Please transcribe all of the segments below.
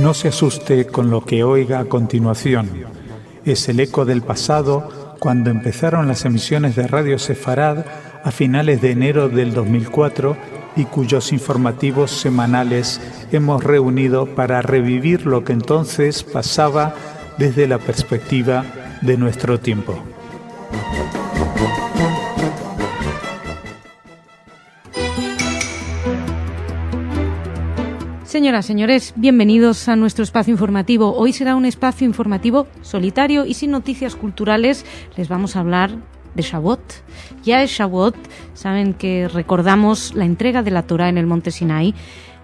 No se asuste con lo que oiga a continuación. Es el eco del pasado cuando empezaron las emisiones de Radio Sefarad a finales de enero del 2004 y cuyos informativos semanales hemos reunido para revivir lo que entonces pasaba desde la perspectiva de nuestro tiempo. Señoras, señores, bienvenidos a nuestro espacio informativo. Hoy será un espacio informativo solitario y sin noticias culturales. Les vamos a hablar de Shavuot. Ya es Shavuot, saben que recordamos la entrega de la Torá en el Monte Sinai.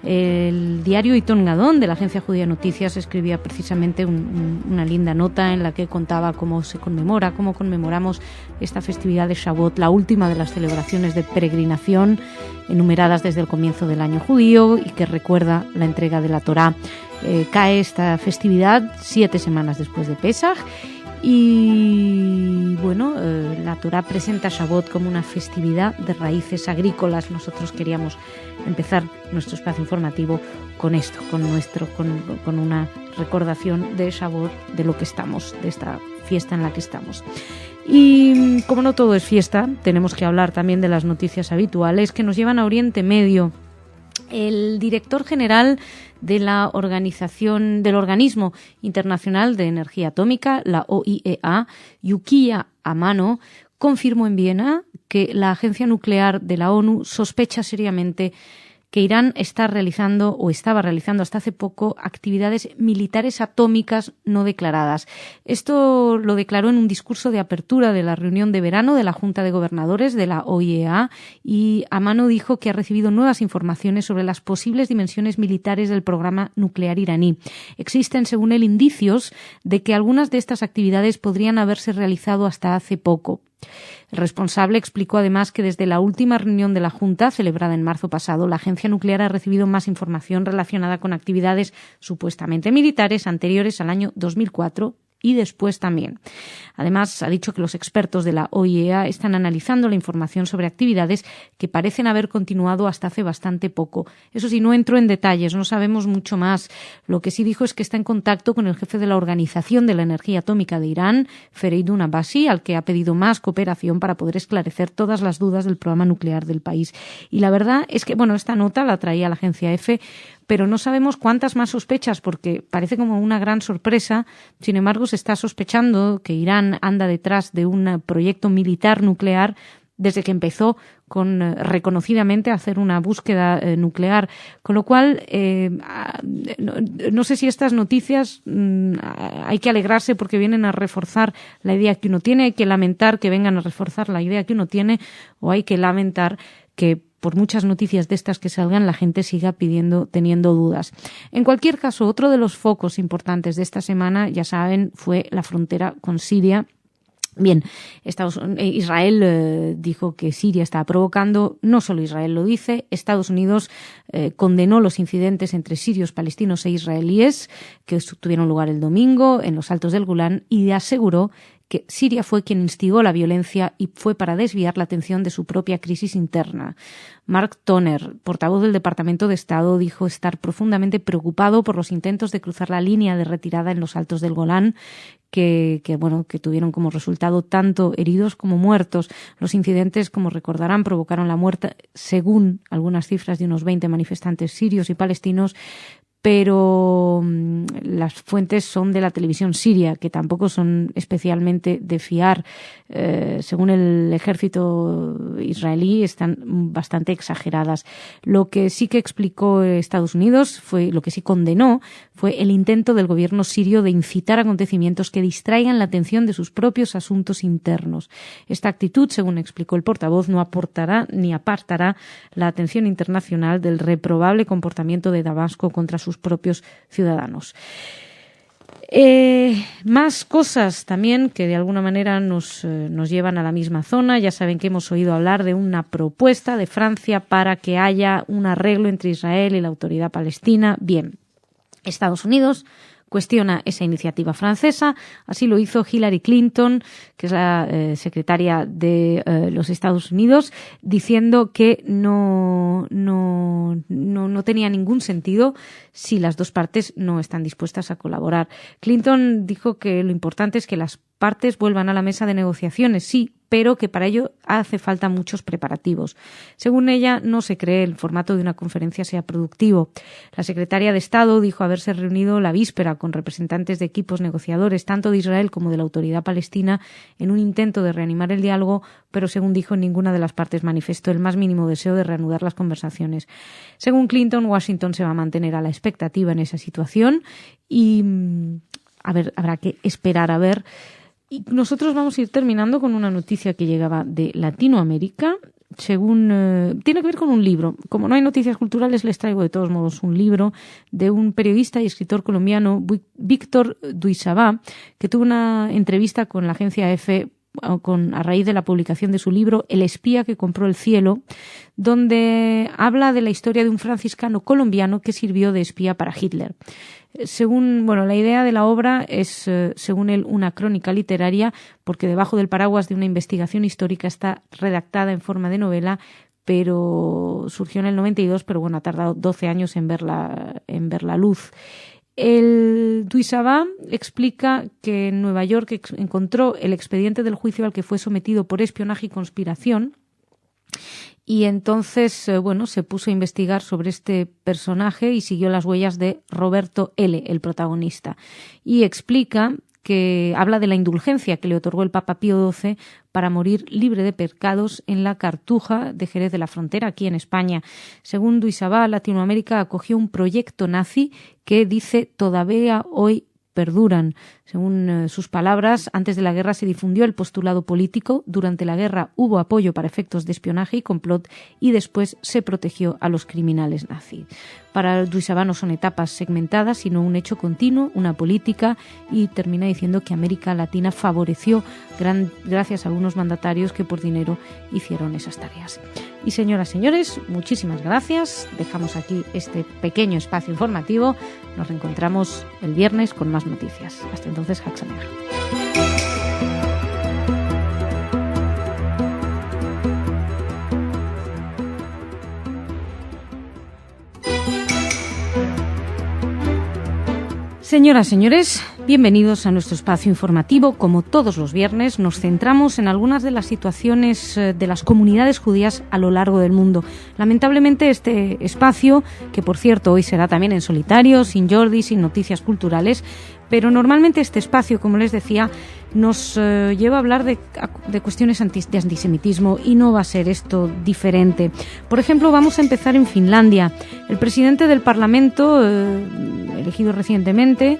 El diario Iton Gadon de la agencia Judía de Noticias escribía precisamente una linda nota en la que contaba cómo conmemoramos esta festividad de Shavuot, la última de las celebraciones de peregrinación enumeradas desde el comienzo del año judío y que recuerda la entrega de la Torá. Cae esta festividad 7 semanas después de Pesaj. Y bueno, la Torá presenta Shavuot como una festividad de raíces agrícolas. Nosotros queríamos empezar nuestro espacio informativo con esto, con una recordación de Shavuot, de lo que estamos, de esta fiesta en la que estamos. Y como no todo es fiesta, tenemos que hablar también de las noticias habituales que nos llevan a Oriente Medio. El director general del Organismo Internacional de Energía Atómica, la OIEA, Yukiya Amano, confirmó en Viena que la agencia nuclear de la ONU sospecha seriamente que Irán estaba realizando hasta hace poco actividades militares atómicas no declaradas. Esto lo declaró en un discurso de apertura de la reunión de verano de la Junta de Gobernadores de la OIEA y Amano dijo que ha recibido nuevas informaciones sobre las posibles dimensiones militares del programa nuclear iraní. Existen, según él, indicios de que algunas de estas actividades podrían haberse realizado hasta hace poco. El responsable explicó además que desde la última reunión de la Junta, celebrada en marzo pasado, la agencia nuclear ha recibido más información relacionada con actividades supuestamente militares anteriores al año 2004 y después también. Además, ha dicho que los expertos de la OIEA están analizando la información sobre actividades que parecen haber continuado hasta hace bastante poco. Eso sí, no entró en detalles, no sabemos mucho más. Lo que sí dijo es que está en contacto con el jefe de la Organización de la Energía Atómica de Irán, Fereydun Abbasi, al que ha pedido más cooperación para poder esclarecer todas las dudas del programa nuclear del país. Y la verdad es que, esta nota la traía la agencia EFE, pero no sabemos cuántas más sospechas, porque parece como una gran sorpresa. Sin embargo, se está sospechando que Irán anda detrás de un proyecto militar nuclear desde que empezó reconocidamente a hacer una búsqueda nuclear. Con lo cual, no sé si estas noticias hay que alegrarse porque vienen a reforzar la idea que uno tiene, hay que lamentar que vengan a reforzar la idea que uno tiene, o hay que lamentar que por muchas noticias de estas que salgan, la gente siga teniendo dudas. En cualquier caso, otro de los focos importantes de esta semana, ya saben, fue la frontera con Siria. Bien, Israel dijo que Siria estaba provocando, no solo Israel lo dice, Estados Unidos condenó los incidentes entre sirios, palestinos e israelíes que tuvieron lugar el domingo en los Altos del Golán y aseguró que Siria fue quien instigó la violencia y fue para desviar la atención de su propia crisis interna. Mark Toner, portavoz del Departamento de Estado, dijo estar profundamente preocupado por los intentos de cruzar la línea de retirada en los Altos del Golán, que tuvieron como resultado tanto heridos como muertos. Los incidentes, como recordarán, provocaron la muerte, según algunas cifras, de unos 20 manifestantes sirios y palestinos, pero las fuentes son de la televisión siria, que tampoco son especialmente de fiar. Según el ejército israelí, están bastante exageradas. Lo que sí que explicó Estados Unidos, lo que sí condenó, fue el intento del gobierno sirio de incitar acontecimientos que distraigan la atención de sus propios asuntos internos. Esta actitud, según explicó el portavoz, no aportará ni apartará la atención internacional del reprobable comportamiento de Damasco contra sus propios ciudadanos. Más cosas también que de alguna manera nos llevan a la misma zona. Ya saben que hemos oído hablar de una propuesta de Francia para que haya un arreglo entre Israel y la autoridad palestina. Bien, Estados Unidos cuestiona esa iniciativa francesa. Así lo hizo Hillary Clinton, que es la secretaria de los Estados Unidos, diciendo que no tenía ningún sentido si las dos partes no están dispuestas a colaborar. Clinton dijo que lo importante es que las partes vuelvan a la mesa de negociaciones, sí, pero que para ello hace falta muchos preparativos. Según ella, no se cree el formato de una conferencia sea productivo. La secretaria de Estado dijo haberse reunido la víspera con representantes de equipos negociadores, tanto de Israel como de la Autoridad Palestina, en un intento de reanimar el diálogo, pero según dijo, ninguna de las partes manifestó el más mínimo deseo de reanudar las conversaciones. Según Clinton, Washington se va a mantener a la expectativa en esa situación y habrá que esperar a ver. Y nosotros vamos a ir terminando con una noticia que llegaba de Latinoamérica, tiene que ver con un libro. Como no hay noticias culturales, les traigo de todos modos un libro de un periodista y escritor colombiano, Víctor Duizabá, que tuvo una entrevista con la agencia EFE a raíz de la publicación de su libro El espía que compró el cielo, donde habla de la historia de un franciscano colombiano que sirvió de espía para Hitler. La idea de la obra es, según él, una crónica literaria, porque debajo del paraguas de una investigación histórica está redactada en forma de novela, pero surgió en el 92, pero bueno, ha tardado 12 años en ver la luz. El Duizabá explica que en Nueva York encontró el expediente del juicio al que fue sometido por espionaje y conspiración, y entonces, se puso a investigar sobre este personaje y siguió las huellas de Roberto L., el protagonista. Y explica que habla de la indulgencia que le otorgó el Papa Pío XII para morir libre de pecados en la Cartuja de Jerez de la Frontera, aquí en España. Según Duizabá, Latinoamérica acogió un proyecto nazi que dice todavía hoy perduran. Según sus palabras, antes de la guerra se difundió el postulado político, durante la guerra hubo apoyo para efectos de espionaje y complot y después se protegió a los criminales nazis. Para Duizabá no son etapas segmentadas, sino un hecho continuo, una política, y termina diciendo que América Latina favoreció gracias a algunos mandatarios que por dinero hicieron esas tareas. Y señoras, señores, muchísimas gracias. Dejamos aquí este pequeño espacio informativo. Nos reencontramos el viernes con más noticias. Hasta entonces, Hag Sameach. Señoras, señores, bienvenidos a nuestro espacio informativo. Como todos los viernes, nos centramos en algunas de las situaciones de las comunidades judías a lo largo del mundo. Lamentablemente, este espacio, que por cierto hoy será también en solitario, sin Jordi, sin noticias culturales, pero normalmente este espacio, como les decía, nos lleva a hablar de cuestiones de antisemitismo, y no va a ser esto diferente. Por ejemplo, vamos a empezar en Finlandia. El presidente del Parlamento, elegido recientemente,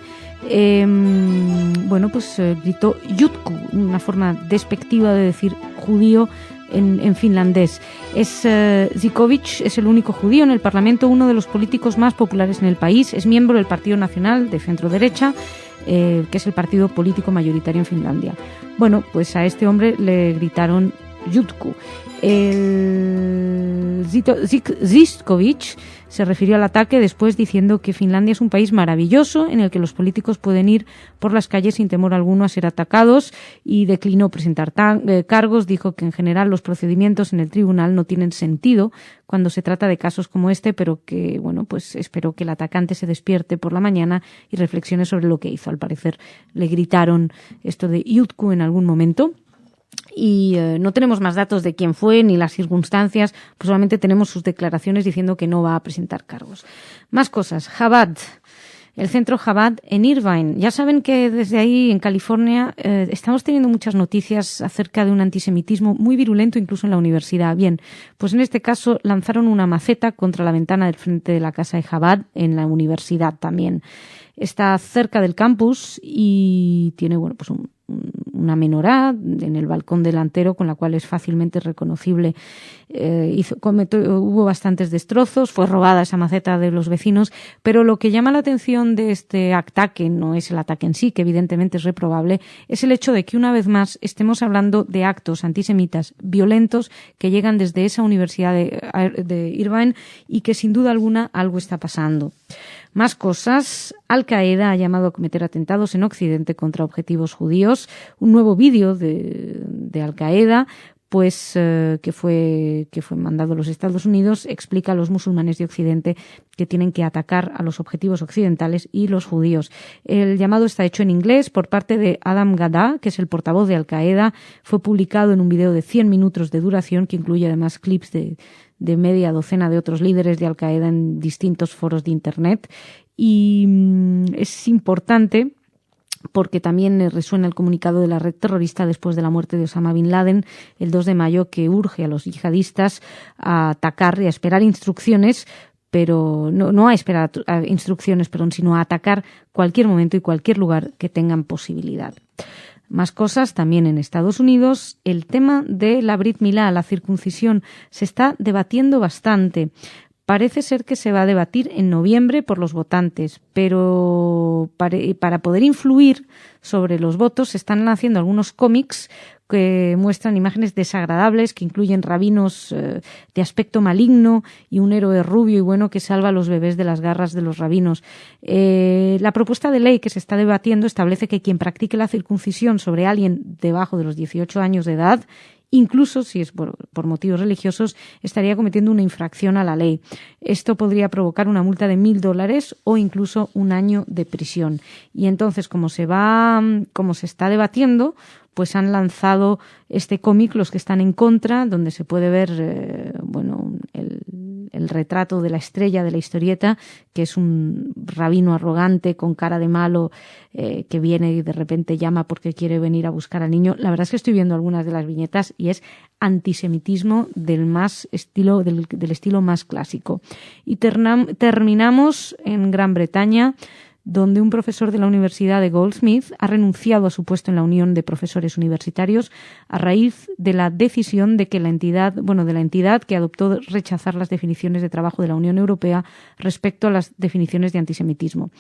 gritó "Jutku", una forma despectiva de decir judío en finlandés. Zyskowicz es el único judío en el Parlamento, uno de los políticos más populares en el país. Es miembro del Partido Nacional de centro-derecha, que es el partido político mayoritario en Finlandia. Bueno, pues a este hombre le gritaron "Jutku". Zyskowicz se refirió al ataque después diciendo que Finlandia es un país maravilloso en el que los políticos pueden ir por las calles sin temor alguno a ser atacados, y declinó presentar cargos. Dijo que en general los procedimientos en el tribunal no tienen sentido cuando se trata de casos como este, pero que, espero que el atacante se despierte por la mañana y reflexione sobre lo que hizo. Al parecer le gritaron esto de "Jutku" en algún momento. Y no tenemos más datos de quién fue ni las circunstancias, pues solamente tenemos sus declaraciones diciendo que no va a presentar cargos. Más cosas. Chabad, el centro Chabad en Irvine. Ya saben que desde ahí, en California, estamos teniendo muchas noticias acerca de un antisemitismo muy virulento, incluso en la universidad. Bien, pues en este caso lanzaron una maceta contra la ventana del frente de la casa de Chabad en la universidad también. Está cerca del campus y tiene, una menorá en el balcón delantero con la cual es fácilmente reconocible. Hubo bastantes destrozos, fue robada esa maceta de los vecinos, pero lo que llama la atención de este ataque no es el ataque en sí, que evidentemente es reprobable, es el hecho de que una vez más estemos hablando de actos antisemitas violentos que llegan desde esa universidad de Irvine, y que sin duda alguna algo está pasando. Más cosas. Al-Qaeda ha llamado a cometer atentados en Occidente contra objetivos judíos. Un nuevo vídeo de Al-Qaeda, pues que fue mandado a los Estados Unidos, explica a los musulmanes de Occidente que tienen que atacar a los objetivos occidentales y los judíos. El llamado está hecho en inglés por parte de Adam Gaddah, que es el portavoz de Al-Qaeda. Fue publicado en un video de 100 minutos de duración que incluye además clips de media docena de otros líderes de Al-Qaeda en distintos foros de Internet. Y es importante porque también resuena el comunicado de la red terrorista después de la muerte de Osama Bin Laden el 2 de mayo, que urge a los yihadistas a atacar y a esperar instrucciones, pero no a esperar instrucciones, sino a atacar cualquier momento y cualquier lugar que tengan posibilidad. Más cosas también en Estados Unidos. El tema de la Brit Milá, la circuncisión, se está debatiendo bastante. Parece ser que se va a debatir en noviembre por los votantes, pero para poder influir sobre los votos se están haciendo algunos cómics que muestran imágenes desagradables, que incluyen rabinos de aspecto maligno y un héroe rubio y bueno que salva a los bebés de las garras de los rabinos. La propuesta de ley que se está debatiendo establece que quien practique la circuncisión sobre alguien debajo de los 18 años de edad, incluso si es por motivos religiosos, estaría cometiendo una infracción a la ley. Esto podría provocar una multa de $1,000 o incluso 1 año de prisión. Y entonces, como se está debatiendo, pues han lanzado este cómic, los que están en contra, donde se puede ver el retrato de la estrella de la historieta, que es un rabino arrogante con cara de malo que viene y de repente llama porque quiere venir a buscar al niño. La verdad es que estoy viendo algunas de las viñetas y es antisemitismo del estilo más clásico. Y terminamos en Gran Bretaña, donde un profesor de la Universidad de Goldsmith ha renunciado a su puesto en la Unión de Profesores Universitarios a raíz de la decisión de la entidad que adoptó rechazar las definiciones de trabajo de la Unión Europea respecto a las definiciones de antisemitismo.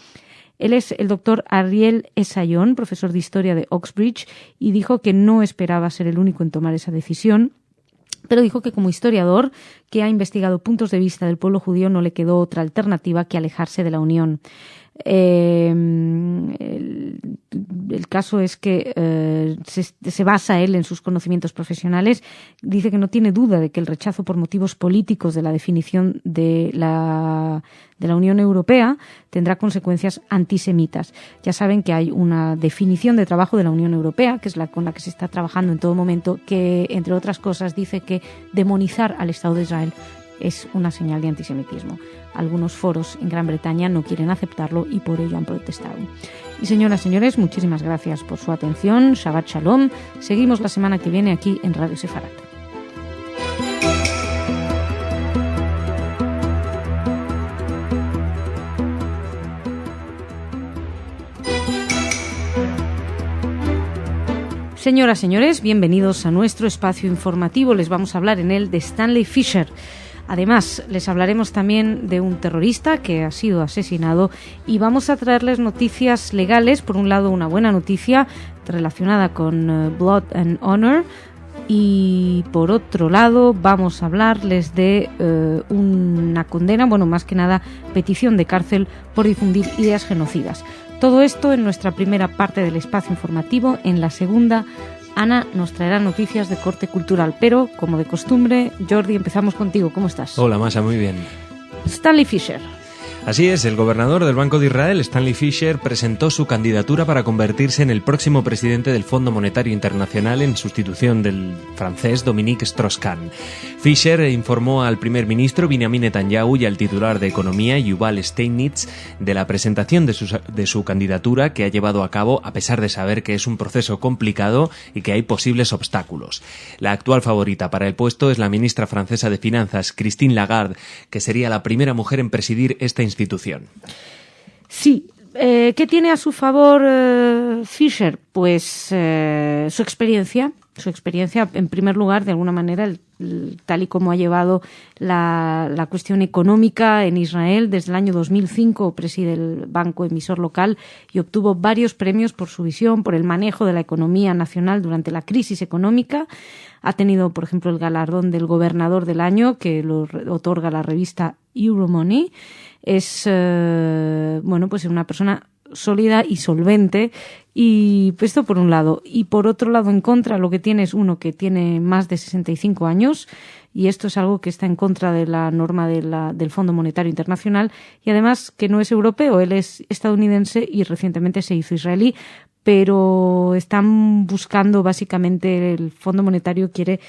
Él es el doctor Ariel Essayon, profesor de Historia de Oxbridge, y dijo que no esperaba ser el único en tomar esa decisión, pero dijo que como historiador que ha investigado puntos de vista del pueblo judío no le quedó otra alternativa que alejarse de la Unión. El caso es que se basa él en sus conocimientos profesionales. Dice que no tiene duda de que el rechazo por motivos políticos de la definición de la Unión Europea tendrá consecuencias antisemitas. Ya saben que hay una definición de trabajo de la Unión Europea, que es la con la que se está trabajando en todo momento, que, entre otras cosas, dice que demonizar al Estado de Israel es una señal de antisemitismo. Algunos foros en Gran Bretaña no quieren aceptarlo y por ello han protestado. Y señoras y señores, muchísimas gracias por su atención. Shabbat Shalom. Seguimos la semana que viene aquí en Radio Sefarad. Señoras y señores, bienvenidos a nuestro espacio informativo. Les vamos a hablar en él de Stanley Fischer. Además, les hablaremos también de un terrorista que ha sido asesinado y vamos a traerles noticias legales. Por un lado, una buena noticia relacionada con Blood and Honor, y por otro lado vamos a hablarles de una condena, más que nada petición de cárcel por difundir ideas genocidas. Todo esto en nuestra primera parte del espacio informativo. En la segunda, Ana nos traerá noticias de corte cultural, pero, como de costumbre, Jordi, empezamos contigo. ¿Cómo estás? Hola, Masha, muy bien. Stanley Fischer. Así es, el gobernador del Banco de Israel, Stanley Fischer, presentó su candidatura para convertirse en el próximo presidente del Fondo Monetario Internacional en sustitución del francés Dominique Strauss-Kahn. Fischer informó al primer ministro Benjamin Netanyahu y al titular de Economía, Yuval Steinitz, de la presentación de su candidatura, que ha llevado a cabo a pesar de saber que es un proceso complicado y que hay posibles obstáculos. La actual favorita para el puesto es la ministra francesa de Finanzas, Christine Lagarde, que sería la primera mujer en presidir esta institución. Sí. ¿Qué tiene a su favor Fischer? Pues su experiencia. Su experiencia, en primer lugar, de alguna manera, tal y como ha llevado la cuestión económica en Israel. Desde el año 2005 preside el banco emisor local y obtuvo varios premios por su visión, por el manejo de la economía nacional durante la crisis económica. Ha tenido, por ejemplo, el galardón del gobernador del año, que lo otorga la revista Euromoney. Es pues una persona sólida y solvente, y esto por un lado. Y por otro lado, en contra, lo que tiene es uno que tiene más de 65 años, y esto es algo que está en contra de la norma del Fondo Monetario Internacional, y además que no es europeo, él es estadounidense y recientemente se hizo israelí, pero están buscando, básicamente, el Fondo Monetario quiere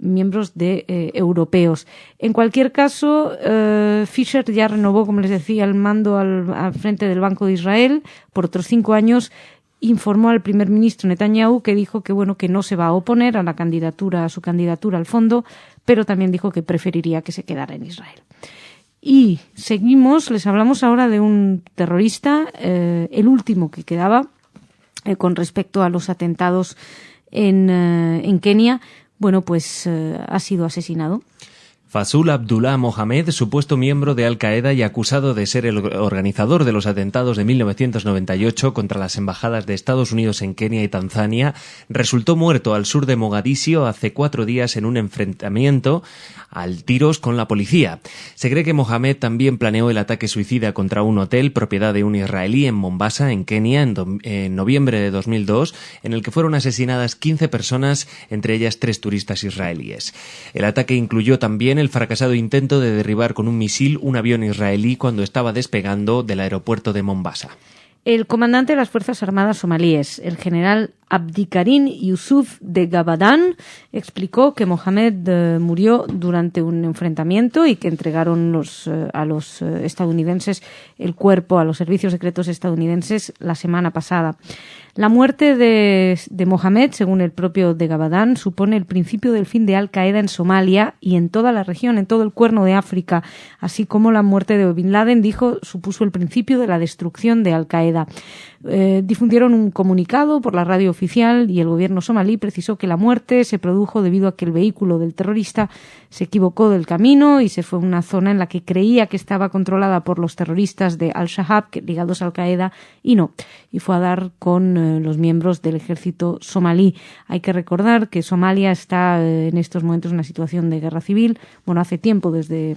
miembros de europeos. En cualquier caso, Fisher ya renovó, como les decía, el mando al frente del Banco de Israel por otros 5 años. Informó al primer ministro Netanyahu, que dijo que no se va a oponer a su candidatura al fondo, pero también dijo que preferiría que se quedara en Israel. Y seguimos, les hablamos ahora de un terrorista, el último que quedaba con respecto a los atentados en Kenia. Ha sido asesinado. Faisal Abdullah Mohamed, supuesto miembro de Al-Qaeda y acusado de ser el organizador de los atentados de 1998 contra las embajadas de Estados Unidos en Kenia y Tanzania, resultó muerto al sur de Mogadiscio hace 4 días en un enfrentamiento al tiros con la policía. Se cree que Mohamed también planeó el ataque suicida contra un hotel propiedad de un israelí en Mombasa, en Kenia, en noviembre de 2002, en el que fueron asesinadas 15 personas, entre ellas 3 turistas israelíes. El ataque incluyó también el fracasado intento de derribar con un misil un avión israelí cuando estaba despegando del aeropuerto de Mombasa. El comandante de las Fuerzas Armadas somalíes, el general Abdikarim Yusuf de Gabadán, explicó que Mohamed murió durante un enfrentamiento y que entregaron a los estadounidenses el cuerpo, a los servicios secretos estadounidenses, la semana pasada. La muerte de Mohamed, según el propio de Gabadán, supone el principio del fin de Al-Qaeda en Somalia y en toda la región, en todo el Cuerno de África, así como la muerte de Bin Laden, supuso el principio de la destrucción de Al-Qaeda. Difundieron un comunicado por la radio oficial y el gobierno somalí precisó que la muerte se produjo debido a que el vehículo del terrorista se equivocó del camino y se fue a una zona en la que creía que estaba controlada por los terroristas de Al-Shabaab, ligados a Al-Qaeda, y fue a dar con los miembros del ejército somalí. Hay que recordar que Somalia está en estos momentos en una situación de guerra civil, hace tiempo, desde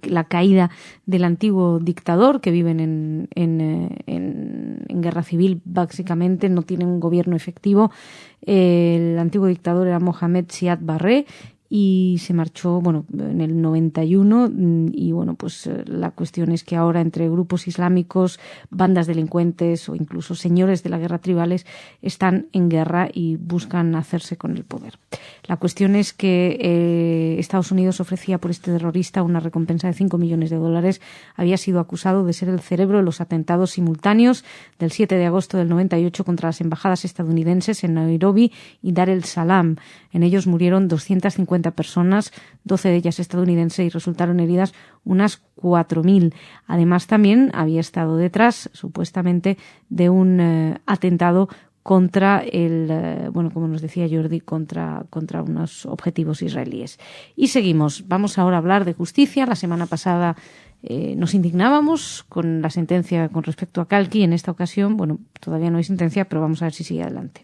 la caída del antiguo dictador, que viven en guerra civil, básicamente no tienen un gobierno efectivo. El antiguo dictador era Mohamed Siad Barre y se marchó en el 91 y la cuestión es que ahora entre grupos islámicos, bandas delincuentes o incluso señores de la guerra tribales están en guerra y buscan hacerse con el poder. La cuestión es que Estados Unidos ofrecía por este terrorista una recompensa de $5 millones. Había sido acusado de ser el cerebro de los atentados simultáneos del 7 de agosto del 98 contra las embajadas estadounidenses en Nairobi y Dar el Salaam. En ellos murieron 250 personas, 12 de ellas estadounidenses, y resultaron heridas unas 4.000. Además, también había estado detrás, supuestamente, de un atentado contra como nos decía Jordi, contra unos objetivos israelíes. Y seguimos. Vamos ahora a hablar de justicia. La semana pasada nos indignábamos con la sentencia con respecto a Kalki. En esta ocasión, todavía no hay sentencia, pero vamos a ver si sigue adelante.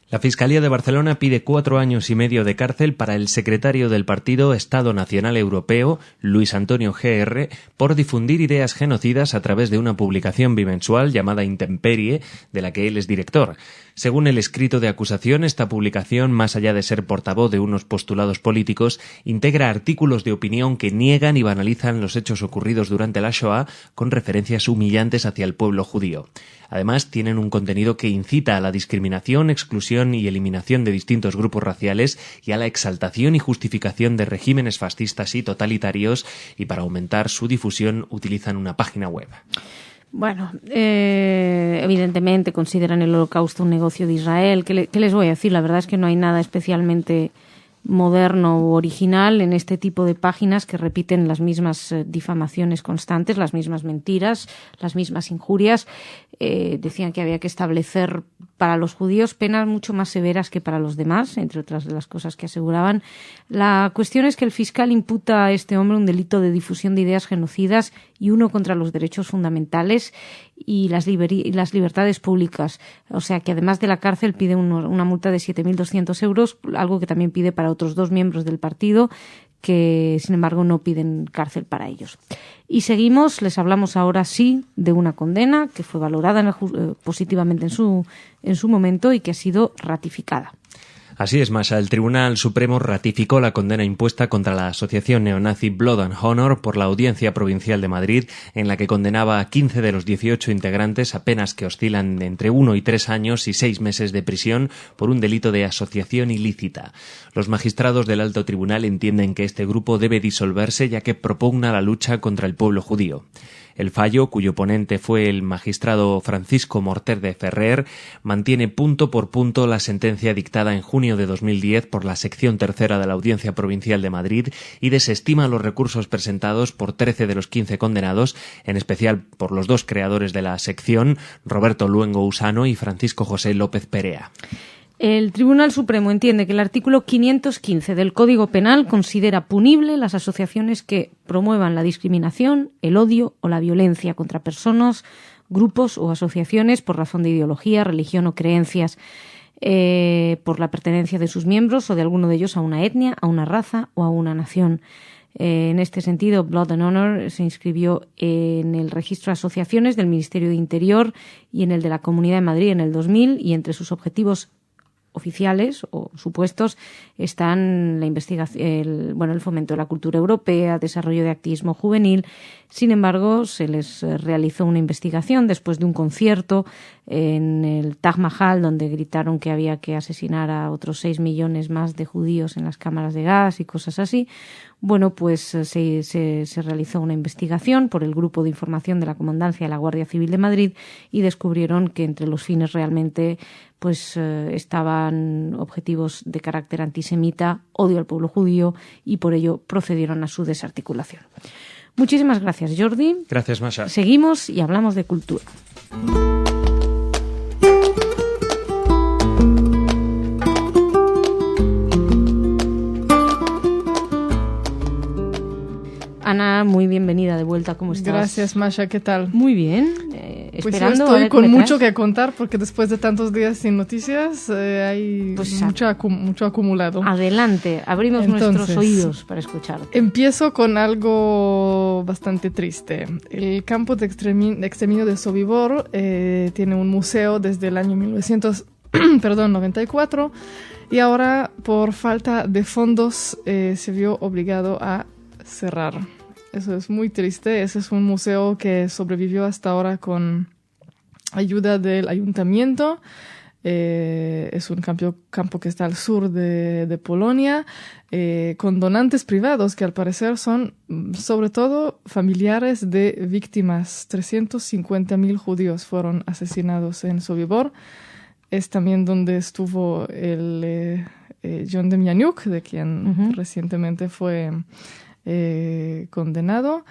La Fiscalía de Barcelona pide 4 años y medio de cárcel para el secretario del partido Estado Nacional Europeo, Luis Antonio G.R., por difundir ideas genocidas a través de una publicación bimensual llamada Intemperie, de la que él es director. Según el escrito de acusación, esta publicación, más allá de ser portavoz de unos postulados políticos, integra artículos de opinión que niegan y banalizan los hechos ocurridos durante la Shoah con referencias humillantes hacia el pueblo judío. Además, tienen un contenido que incita a la discriminación, exclusión y eliminación de distintos grupos raciales y a la exaltación y justificación de regímenes fascistas y totalitarios, y para aumentar su difusión utilizan una página web. Evidentemente consideran el Holocausto un negocio de Israel. ¿Qué les voy a decir? La verdad es que no hay nada especialmente moderno o original en este tipo de páginas que repiten las mismas difamaciones constantes, las mismas mentiras, las mismas injurias. Decían que había que establecer para los judíos penas mucho más severas que para los demás, entre otras de las cosas que aseguraban. La cuestión es que el fiscal imputa a este hombre un delito de difusión de ideas genocidas y uno contra los derechos fundamentales y las libertades públicas. O sea que además de la cárcel pide una multa de 7.200 euros, algo que también pide para otros 2 miembros del partido que sin embargo no piden cárcel para ellos. Y seguimos, les hablamos ahora sí de una condena que fue valorada positivamente en su momento y que ha sido ratificada. Así es, Masha. El Tribunal Supremo ratificó la condena impuesta contra la asociación neonazi Blood and Honor por la Audiencia Provincial de Madrid, en la que condenaba a 15 de los 18 integrantes a penas que oscilan entre 1 y 3 años y 6 meses de prisión por un delito de asociación ilícita. Los magistrados del Alto Tribunal entienden que este grupo debe disolverse ya que propugna la lucha contra el pueblo judío. El fallo, cuyo ponente fue el magistrado Francisco Morter de Ferrer, mantiene punto por punto la sentencia dictada en junio de 2010 por la sección tercera de la Audiencia Provincial de Madrid y desestima los recursos presentados por 13 de los 15 condenados, en especial por los 2 creadores de la sección, Roberto Luengo Usano y Francisco José López Perea. El Tribunal Supremo entiende que el artículo 515 del Código Penal considera punible las asociaciones que promuevan la discriminación, el odio o la violencia contra personas, grupos o asociaciones por razón de ideología, religión o creencias, por la pertenencia de sus miembros o de alguno de ellos a una etnia, a una raza o a una nación. En este sentido, Blood and Honor se inscribió en el registro de asociaciones del Ministerio de Interior y en el de la Comunidad de Madrid en el 2000, y entre sus objetivos oficiales o supuestos están la investigación, el fomento de la cultura europea, desarrollo de activismo juvenil. Sin embargo, se les realizó una investigación después de un concierto en el Taj Mahal, donde gritaron que había que asesinar a otros 6 millones más de judíos en las cámaras de gas y cosas así. Bueno, pues se realizó una investigación por el Grupo de Información de la Comandancia de la Guardia Civil de Madrid y descubrieron que entre los fines realmente estaban objetivos de carácter antisemita, odio al pueblo judío, y por ello procedieron a su desarticulación. Muchísimas gracias, Jordi. Gracias, Masha. Seguimos y hablamos de cultura. Ana, muy bienvenida de vuelta. ¿Cómo estás? Gracias, Masha. ¿Qué tal? Muy bien. Pues yo estoy con mucho que contar porque después de tantos días sin noticias hay mucho acumulado. Adelante, abrimos nuestros oídos para escucharte. Empiezo con algo bastante triste. El campo de exterminio de Sobibor tiene un museo desde el año 1994 y ahora por falta de fondos se vio obligado a cerrar. Eso es muy triste. Ese es un museo que sobrevivió hasta ahora con ayuda del ayuntamiento. Es un campo que está al sur de Polonia, con donantes privados que al parecer son sobre todo familiares de víctimas. 350.000 judíos fueron asesinados en Sobibor. Es también donde estuvo el John Demjanjuk, de quien recientemente fue condenado.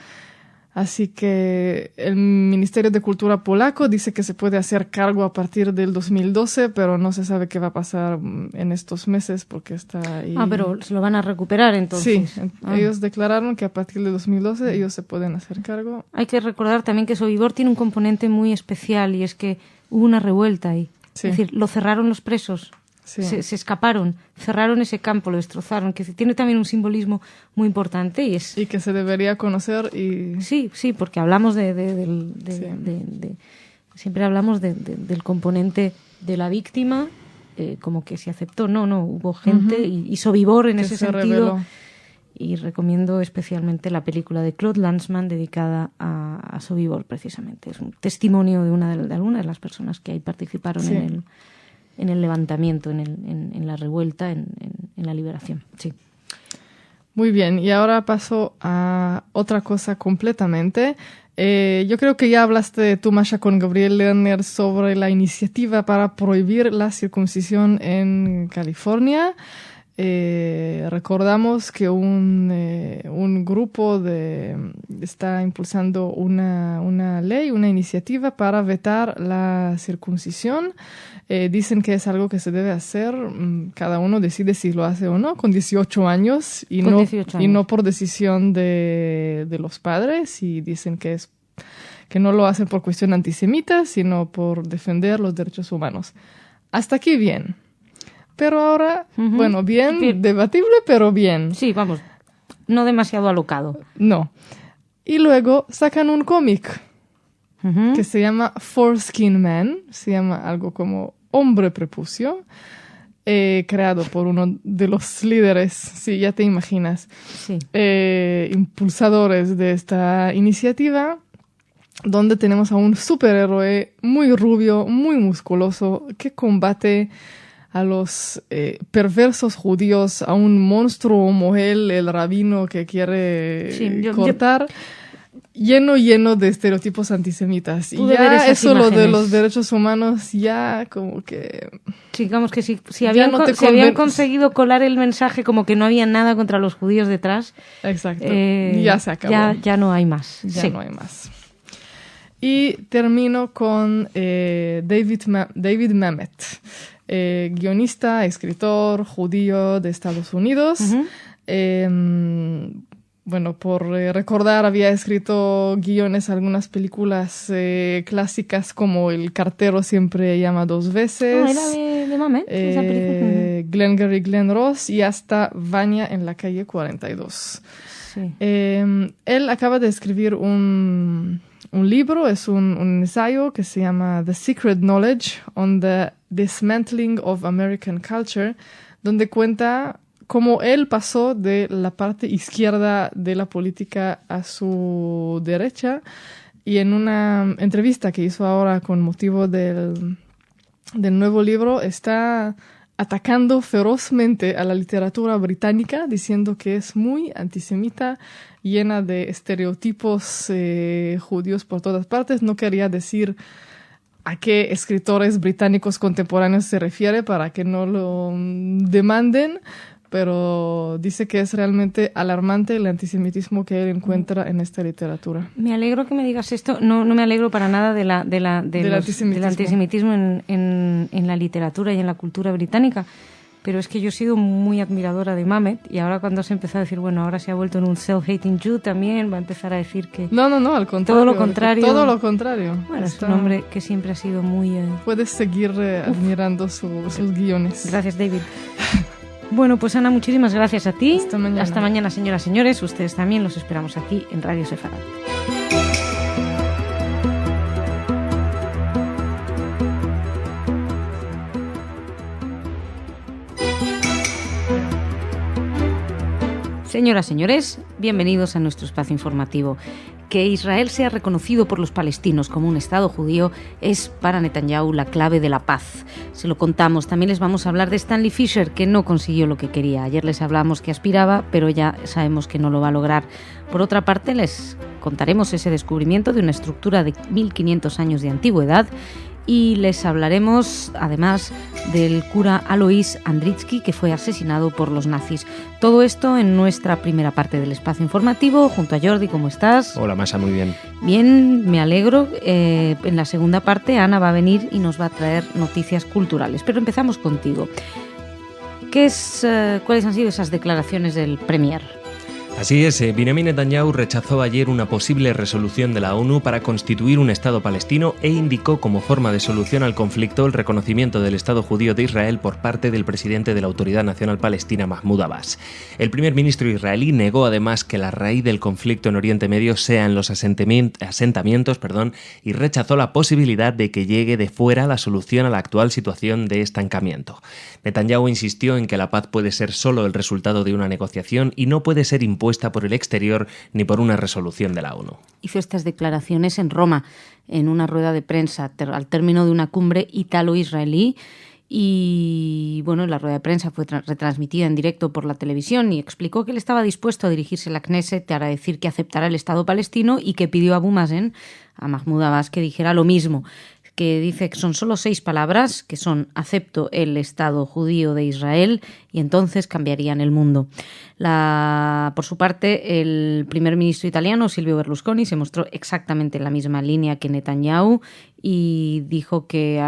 Así que el Ministerio de Cultura polaco dice que se puede hacer cargo a partir del 2012, pero no se sabe qué va a pasar en estos meses porque está ahí. Pero se lo van a recuperar entonces. Sí, ellos declararon que a partir del 2012 ellos se pueden hacer cargo. Hay que recordar también que Sobibor tiene un componente muy especial y es que hubo una revuelta ahí. Sí. Es decir, lo cerraron los presos. Sí. Se escaparon, cerraron ese campo, lo destrozaron, que tiene también un simbolismo muy importante y que se debería conocer y... Sí, porque hablamos siempre hablamos del componente de la víctima, como que se aceptó, no, hubo gente y Sobibor en ese sentido reveló. Y recomiendo especialmente la película de Claude Lanzmann dedicada a Sobibor precisamente, es un testimonio de algunas de las personas que ahí participaron en el levantamiento, en la revuelta, en la liberación. Sí. Muy bien, y ahora paso a otra cosa completamente. Yo creo que ya hablaste tú, Masha, con Gabriel Lerner sobre la iniciativa para prohibir la circuncisión en California. Recordamos que un grupo está impulsando una ley, una iniciativa para vetar la circuncisión. Dicen que es algo que se debe hacer, cada uno decide si lo hace o no, con 18 años y no por decisión de los padres, y dicen que no lo hacen por cuestión antisemita, sino por defender los derechos humanos. Hasta aquí bien. Pero ahora, bien, debatible, pero bien. Sí, vamos. no demasiado alocado. No. Y luego sacan un cómic que se llama Foreskin Man, se llama algo como Hombre Prepucio, creado por uno de los líderes, sí, ya te imaginas, Sí. Impulsadores de esta iniciativa, donde tenemos a un superhéroe muy rubio, muy musculoso, que combate a los perversos judíos, a un monstruo Mohel, el rabino que quiere cortar. Lleno de estereotipos antisemitas. Y ya eso, lo de los derechos humanos, ya como que... Digamos que si habían conseguido colar el mensaje como que no había nada contra los judíos detrás. Exacto. Ya se acabó. Ya no hay más. Ya no hay más. Y termino con David Mamet, guionista, escritor judío de Estados Unidos. Bueno, por recordar, había escrito guiones a algunas películas clásicas como El cartero siempre llama dos veces. Era de Mamet, esa película. Glengarry Glen Ross y hasta Vania en la calle 42. Sí. Él acaba de escribir un libro, es un ensayo que se llama The Secret Knowledge on the Dismantling of American Culture, donde cuenta cómo él pasó de la parte izquierda de la política a su derecha, y en una entrevista que hizo ahora con motivo del nuevo libro está atacando ferozmente a la literatura británica, diciendo que es muy antisemita, llena de estereotipos judíos por todas partes. No quería decir a qué escritores británicos contemporáneos se refiere para que no lo demanden, pero dice que es realmente alarmante el antisemitismo que él encuentra en esta literatura. Me alegro que me digas esto. No me alegro para nada del antisemitismo en la literatura y en la cultura británica, pero es que yo he sido muy admiradora de Mamet, y ahora cuando se empezó a decir, bueno, ahora se ha vuelto en un self-hating Jew, también va a empezar a decir que... No, al contrario. Todo lo contrario. Todo lo contrario. Bueno, es un hombre que siempre ha sido muy... Puedes seguir admirando sus guiones. Gracias, David. Bueno, pues Ana, muchísimas gracias a ti. Hasta mañana, señoras y señores. Ustedes también los esperamos aquí en Radio Sefarad. Señoras, señores, bienvenidos a nuestro espacio informativo. Que Israel sea reconocido por los palestinos como un Estado judío es para Netanyahu la clave de la paz. Se lo contamos. También les vamos a hablar de Stanley Fischer, que no consiguió lo que quería. Ayer les hablamos que aspiraba, pero ya sabemos que no lo va a lograr. Por otra parte, les contaremos ese descubrimiento de una estructura de 1500 años de antigüedad, y les hablaremos además del cura Alois Andritsky, que fue asesinado por los nazis. Todo esto en nuestra primera parte del espacio informativo, junto a Jordi. ¿Cómo estás? Hola, Masa, muy bien. Bien, me alegro. En la segunda parte Ana va a venir y nos va a traer noticias culturales. Pero empezamos contigo. ¿Cuáles han sido esas declaraciones del Premier? Así es, Benjamin Netanyahu rechazó ayer una posible resolución de la ONU para constituir un Estado palestino e indicó como forma de solución al conflicto el reconocimiento del Estado judío de Israel por parte del presidente de la Autoridad Nacional Palestina, Mahmoud Abbas. El primer ministro israelí negó además que la raíz del conflicto en Oriente Medio sean los asentamientos, y rechazó la posibilidad de que llegue de fuera la solución a la actual situación de estancamiento. Netanyahu insistió en que la paz puede ser solo el resultado de una negociación y no puede ser impuesta por el exterior ni por una resolución de la ONU. Hizo estas declaraciones en Roma, en una rueda de prensa al término de una cumbre italo-israelí, y bueno, la rueda de prensa fue retransmitida en directo por la televisión, y explicó que él estaba dispuesto a dirigirse a la Knesset para decir que aceptará el Estado palestino, y que pidió a Abu Mazen, a Mahmoud Abbas, que dijera lo mismo, que dice que son solo 6 palabras, que son: acepto el Estado judío de Israel, y entonces cambiarían el mundo. Por su parte, el primer ministro italiano, Silvio Berlusconi, se mostró exactamente en la misma línea que Netanyahu y dijo que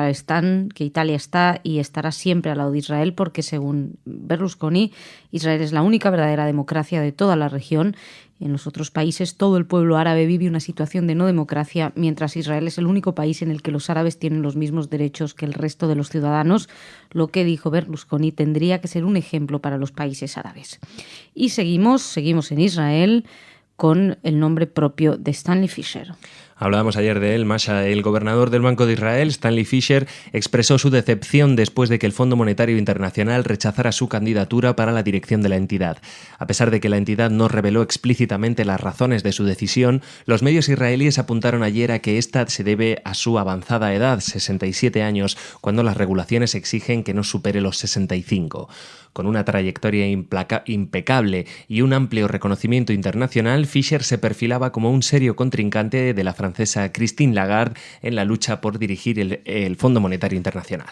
Italia está y estará siempre al lado de Israel, porque según Berlusconi, Israel es la única verdadera democracia de toda la región. En los otros países todo el pueblo árabe vive una situación de no democracia, mientras Israel es el único país en el que los árabes tienen los mismos derechos que el resto de los ciudadanos, lo que, dijo Berlusconi, tendría que ser un ejemplo para los países árabes. Y seguimos en Israel con el nombre propio de Stanley Fischer. Hablábamos ayer de él, Masha. El gobernador del Banco de Israel, Stanley Fischer, expresó su decepción después de que el Fondo Monetario Internacional rechazara su candidatura para la dirección de la entidad. A pesar de que la entidad no reveló explícitamente las razones de su decisión, los medios israelíes apuntaron ayer a que esta se debe a su avanzada edad, 67 años, cuando las regulaciones exigen que no supere los 65. Con una trayectoria impecable y un amplio reconocimiento internacional, Fischer se perfilaba como un serio contrincante de la francesa Christine Lagarde en la lucha por dirigir el Fondo Monetario Internacional.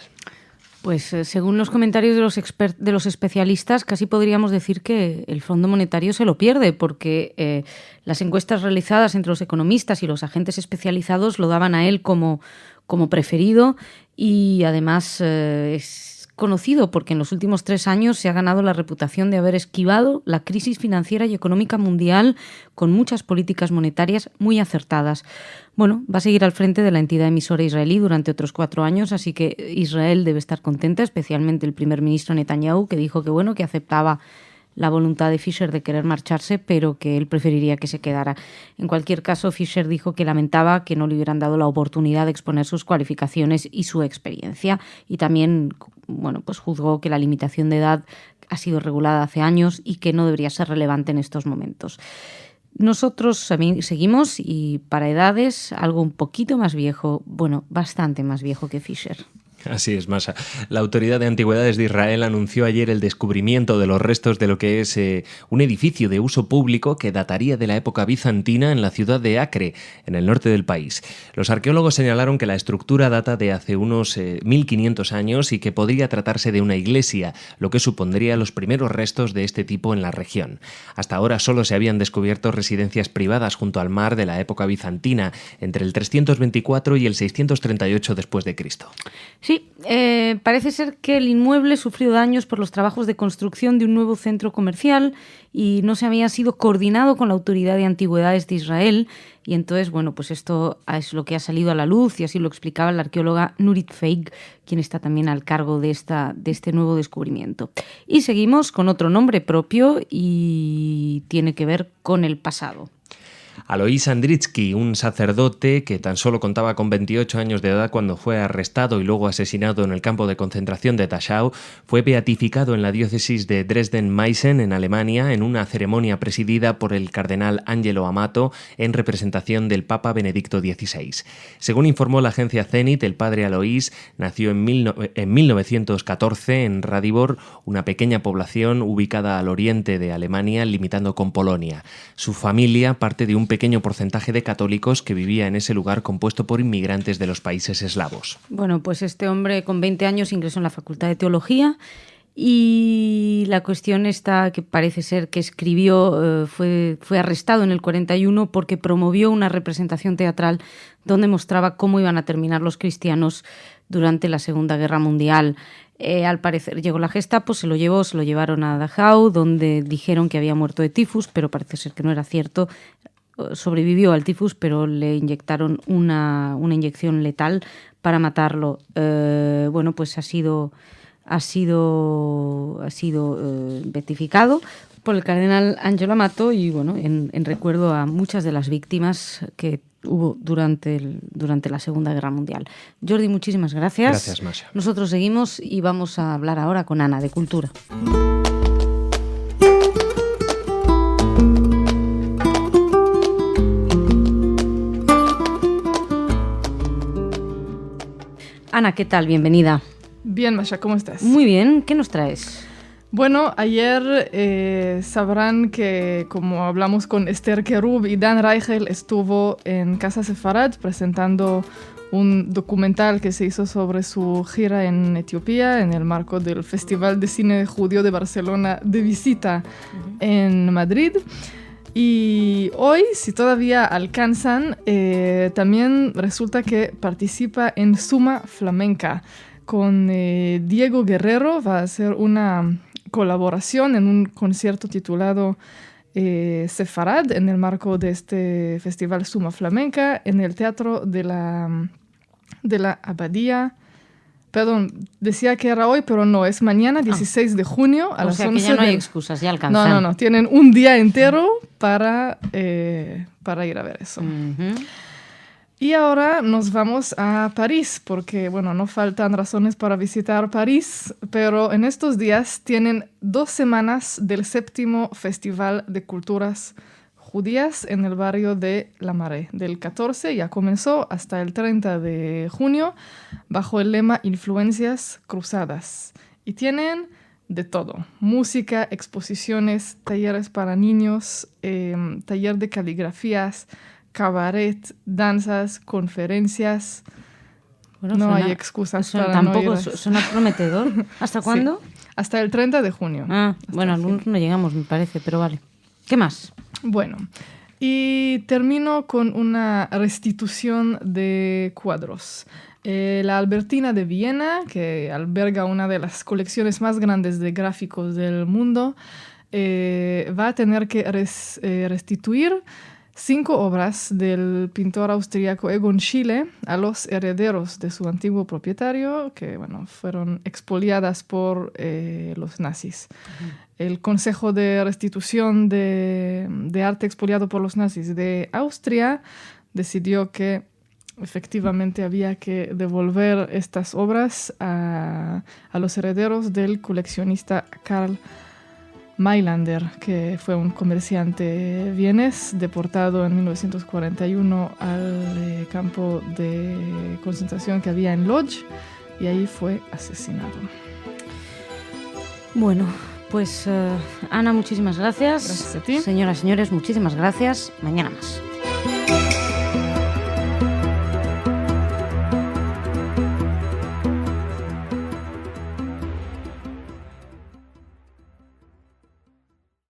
Pues según los comentarios de los especialistas, casi podríamos decir que el Fondo Monetario se lo pierde, porque las encuestas realizadas entre los economistas y los agentes especializados lo daban a él como preferido, y además es conocido porque en los últimos 3 años se ha ganado la reputación de haber esquivado la crisis financiera y económica mundial con muchas políticas monetarias muy acertadas. Bueno, va a seguir al frente de la entidad emisora israelí durante otros 4 años, así que Israel debe estar contenta, especialmente el primer ministro Netanyahu, que dijo que aceptaba la voluntad de Fischer de querer marcharse, pero que él preferiría que se quedara. En cualquier caso, Fischer dijo que lamentaba que no le hubieran dado la oportunidad de exponer sus cualificaciones y su experiencia, y también pues juzgó que la limitación de edad ha sido regulada hace años y que no debería ser relevante en estos momentos. Nosotros seguimos, y para edades algo un poquito más viejo, bastante más viejo que Fischer. Así es, Masha. La Autoridad de Antigüedades de Israel anunció ayer el descubrimiento de los restos de lo que es un edificio de uso público que dataría de la época bizantina en la ciudad de Acre, en el norte del país. Los arqueólogos señalaron que la estructura data de hace unos 1500 años y que podría tratarse de una iglesia, lo que supondría los primeros restos de este tipo en la región. Hasta ahora solo se habían descubierto residencias privadas junto al mar de la época bizantina, entre el 324 y el 638 después de Cristo. Sí, parece ser que el inmueble sufrió daños por los trabajos de construcción de un nuevo centro comercial y no se había sido coordinado con la Autoridad de Antigüedades de Israel, y entonces, pues esto es lo que ha salido a la luz, y así lo explicaba la arqueóloga Nurit Feig, quien está también al cargo de este nuevo descubrimiento. Y seguimos con otro nombre propio y tiene que ver con el pasado. Alois Andritsky, un sacerdote que tan solo contaba con 28 años de edad cuando fue arrestado y luego asesinado en el campo de concentración de Dachau, fue beatificado en la diócesis de Dresden-Meißen, en Alemania, en una ceremonia presidida por el cardenal Angelo Amato en representación del Papa Benedicto XVI. Según informó la agencia Zenit, el padre Alois nació en 1914 en Radibor, una pequeña población ubicada al oriente de Alemania, limitando con Polonia. Su familia parte de un pequeño porcentaje de católicos que vivía en ese lugar compuesto por inmigrantes de los países eslavos. Pues este hombre con 20 años ingresó en la Facultad de Teología, y la cuestión está que parece ser que escribió, fue arrestado en el 41 porque promovió una representación teatral donde mostraba cómo iban a terminar los cristianos durante la Segunda Guerra Mundial. Al parecer llegó la Gestapo, se lo llevaron a Dachau, donde dijeron que había muerto de tifus, pero parece ser que no era cierto. Sobrevivió al tifus, pero le inyectaron una inyección letal para matarlo. Pues ha sido beatificado por el cardenal Angelo Amato, y en recuerdo a muchas de las víctimas que hubo durante la Segunda Guerra Mundial. Jordi, muchísimas gracias. Gracias, Masha. Nosotros seguimos y vamos a hablar ahora con Ana de Cultura. Ana, ¿qué tal? Bienvenida. Bien, Masha, ¿cómo estás? Muy bien, ¿qué nos traes? Bueno, ayer sabrán que, como hablamos con Esther Kerub y Dan Reichel, estuvo en Casa Sefarad presentando un documental que se hizo sobre su gira en Etiopía en el marco del Festival de Cine Judío de Barcelona de visita en Madrid. Y hoy, si todavía alcanzan, también resulta que participa en Suma Flamenca con Diego Guerrero. Va a hacer una colaboración en un concierto titulado sefarad en el marco de este festival Suma Flamenca en el Teatro de la Abadía. Perdón, decía que era hoy, pero no, es mañana, 16 de junio a las 11. O sea que ya no hay excusas, ya alcanzan. No, tienen un día entero para ir a ver eso. Uh-huh. Y ahora nos vamos a París, porque, bueno, no faltan razones para visitar París, pero en estos días tienen 2 semanas del 7º Festival de Culturas Judías en el barrio de La Marais. Del 14 ya comenzó hasta el 30 de junio, bajo el lema Influencias Cruzadas. Y tienen de todo: música, exposiciones, talleres para niños, taller de caligrafías, cabaret, danzas, conferencias. Bueno, no hay excusas para tampoco no ir. Suena prometedor. ¿Hasta cuándo? Sí, hasta el 30 de junio. Bueno, algunos no llegamos, me parece, pero vale. ¿Qué más? Bueno, y termino con una restitución de cuadros. La Albertina de Viena, que alberga una de las colecciones más grandes de gráficos del mundo, va a tener que restituir 5 obras del pintor austríaco Egon Schiele a los herederos de su antiguo propietario, que bueno, fueron expoliadas por los nazis. Uh-huh. El Consejo de Restitución de Arte expoliado por los nazis de Austria decidió que efectivamente había que devolver estas obras a los herederos del coleccionista Karl Mailander, que fue un comerciante vienés deportado en 1941 al campo de concentración que había en Lodz, y ahí fue asesinado. Bueno, pues Ana, muchísimas gracias. Gracias a ti. Señoras y señores, muchísimas gracias. Mañana más.